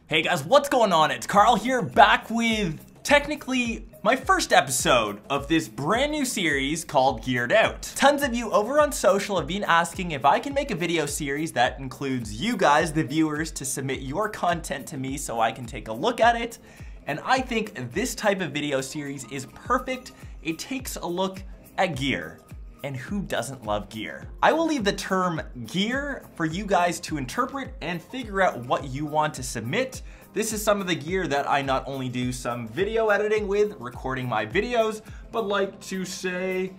Hey guys, what's going on? It's Karl here, back with technically my first episode of this brand new series called Geared Out. Tons of you over on social have been asking if I can make a video series that includes you guys, the viewers, to submit your content to me so I can take a look at it. And I think this type of video series is perfect. It takes a look at gear. And who doesn't love gear? I will leave the term gear for you guys to interpret and figure out what you want to submit. This is some of the gear that I not only do some video editing with, recording my videos, but like to say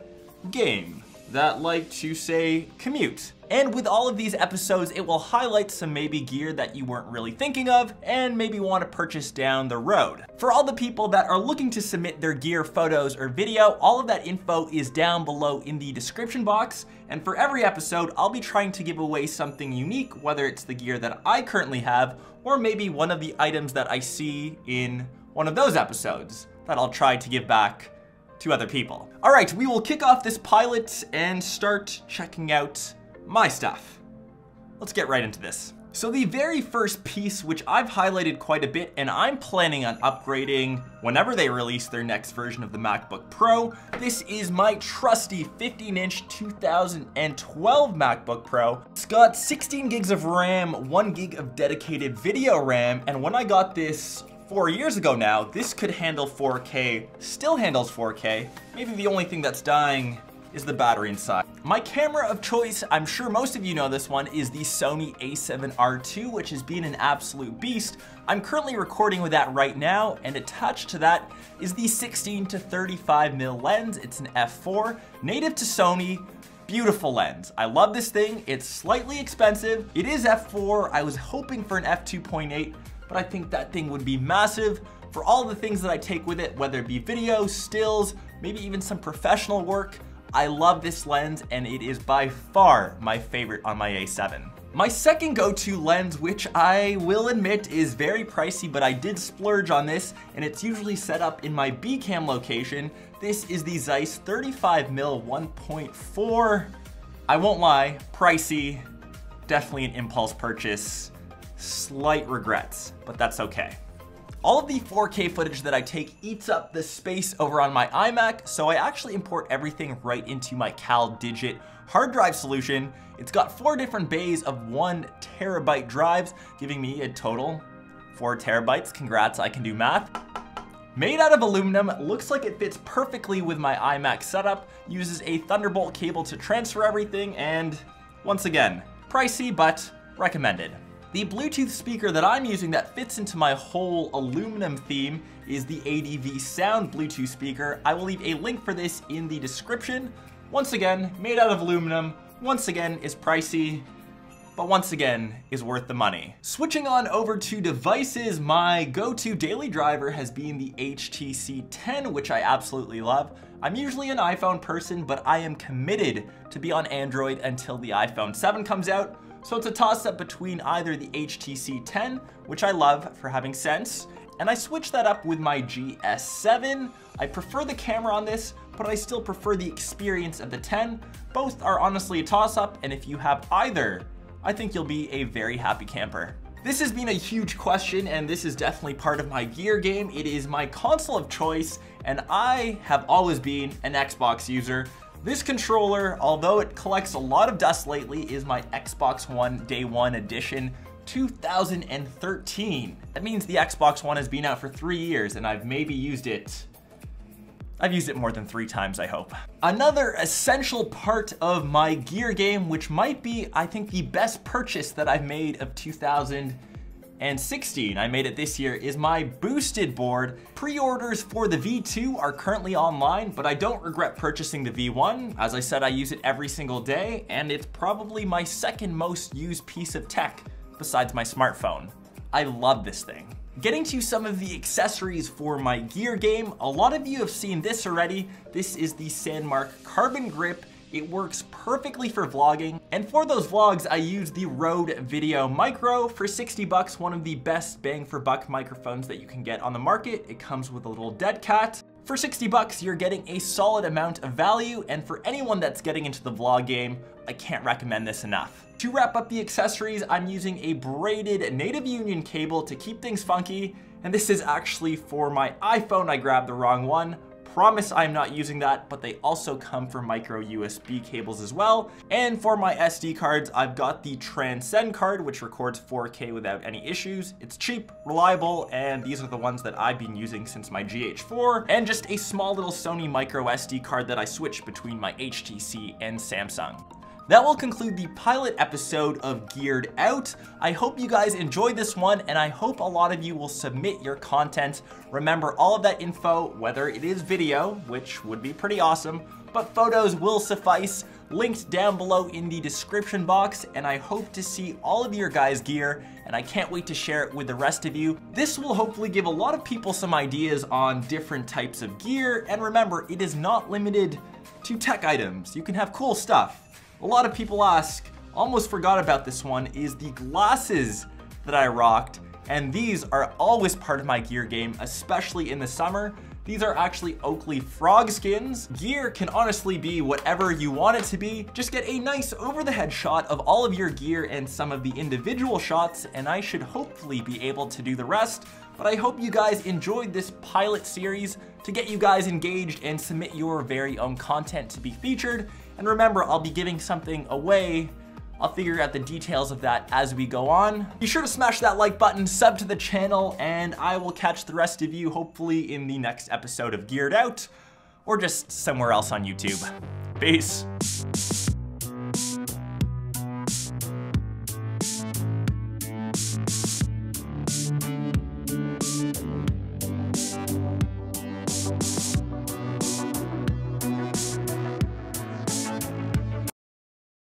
game, that like to say commute. And with all of these episodes, it will highlight some maybe gear that you weren't really thinking of and maybe want to purchase down the road. For all the people that are looking to submit their gear photos or video, all of that info is down below in the description box. And for every episode, I'll be trying to give away something unique, whether it's the gear that I currently have, or maybe one of the items that I see in one of those episodes that I'll try to give back to other people. All right, we will kick off this pilot and start checking out my stuff. Let's get right into this. So the very first piece, which I've highlighted quite a bit and I'm planning on upgrading whenever they release their next version of the MacBook Pro, this is my trusty 15-inch 2012 MacBook Pro. It's got 16 gigs of RAM, 1 gig of dedicated video RAM, and when I got this 4 years ago now, this could handle 4K, still handles 4K. Maybe the only thing that's dying is the battery inside. My camera of choice, I'm sure most of you know this one, is the Sony a7R II, which has been an absolute beast. I'm currently recording with that right now, and attached to that is the 16 to 35mm lens. It's an f4, native to Sony, beautiful lens. I love this thing. It's slightly expensive. It is f4. I was hoping for an f2.8, but I think that thing would be massive for all the things that I take with it, whether it be video, stills, maybe even some professional work. I love this lens, and it is by far my favorite on my A7. My second go-to lens, which I will admit is very pricey, but I did splurge on this, and it's usually set up in my B cam location. This is the Zeiss 35mm 1.4. I won't lie, pricey, definitely an impulse purchase. Slight regrets, but that's okay. All of the 4K footage that I take eats up the space over on my iMac, so I actually import everything right into my CalDigit hard drive solution. It's got 4 different bays of 1 terabyte drives, giving me a total 4 terabytes. Congrats, I can do math. Made out of aluminum, looks like it fits perfectly with my iMac setup, uses a Thunderbolt cable to transfer everything, and once again, pricey but recommended. The Bluetooth speaker that I'm using that fits into my whole aluminum theme is the ADV Sound Bluetooth speaker. I will leave a link for this in the description. Once again, made out of aluminum, once again is pricey, but once again is worth the money. Switching on over to devices, my go-to daily driver has been the HTC 10, which I absolutely love. I'm usually an iPhone person, but I am committed to be on Android until the iPhone 7 comes out. So it's a toss-up between either the HTC 10, which I love for having sense, and I switched that up with my GS7. I prefer the camera on this, but I still prefer the experience of the 10. Both are honestly a toss-up, and if you have either, I think you'll be a very happy camper. This has been a huge question, and this is definitely part of my gear game. It is my console of choice, and I have always been an Xbox user. This controller, although it collects a lot of dust lately, is my Xbox One Day 1 Edition 2013. That means the Xbox One has been out for 3 years, and I've used it more than 3 times, I hope. Another essential part of my gear game, which might be, I think, the best purchase that I've made of 2016, I made it this year, is my boosted board. Pre-orders for the V2 are currently online, but I don't regret purchasing the V1. As I said, I use it every single day, and it's probably my second most used piece of tech besides my smartphone. I love this thing. Getting to some of the accessories for my gear game, a lot of you have seen this already. This is the Sandmark Carbon Grip. It works perfectly for vlogging, and for those vlogs, I use the Rode Video Micro for 60 bucks, one of the best bang for buck microphones that you can get on the market. It comes with a little dead cat. For 60 bucks, you're getting a solid amount of value, and for anyone that's getting into the vlog game, I can't recommend this enough. To wrap up the accessories, I'm using a braided native union cable to keep things funky, and this is actually for my iPhone. I grabbed the wrong one. Promise I'm not using that, but they also come for micro USB cables as well. And for my SD cards, I've got the Transcend card, which records 4K without any issues. It's cheap, reliable, and these are the ones that I've been using since my GH4, and just a small little Sony micro SD card that I switch between my HTC and Samsung. That will conclude the pilot episode of Geared Out. I hope you guys enjoyed this one, and I hope a lot of you will submit your content. Remember, all of that info, whether it is video, which would be pretty awesome, but photos will suffice, linked down below in the description box, and I hope to see all of your guys' gear, and I can't wait to share it with the rest of you. This will hopefully give a lot of people some ideas on different types of gear, and remember, it is not limited to tech items. You can have cool stuff. A lot of people ask, almost forgot about this one, is the glasses that I rocked, and these are always part of my gear game, especially in the summer. These are actually Oakley frog skins. Gear can honestly be whatever you want it to be. Just get a nice over-the-head shot of all of your gear and some of the individual shots, and I should hopefully be able to do the rest. But I hope you guys enjoyed this pilot series to get you guys engaged and submit your very own content to be featured. And remember, I'll be giving something away. I'll figure out the details of that as we go on. Be sure to smash that like button, sub to the channel, and I will catch the rest of you hopefully in the next episode of Geared Out, or just somewhere else on YouTube. Peace.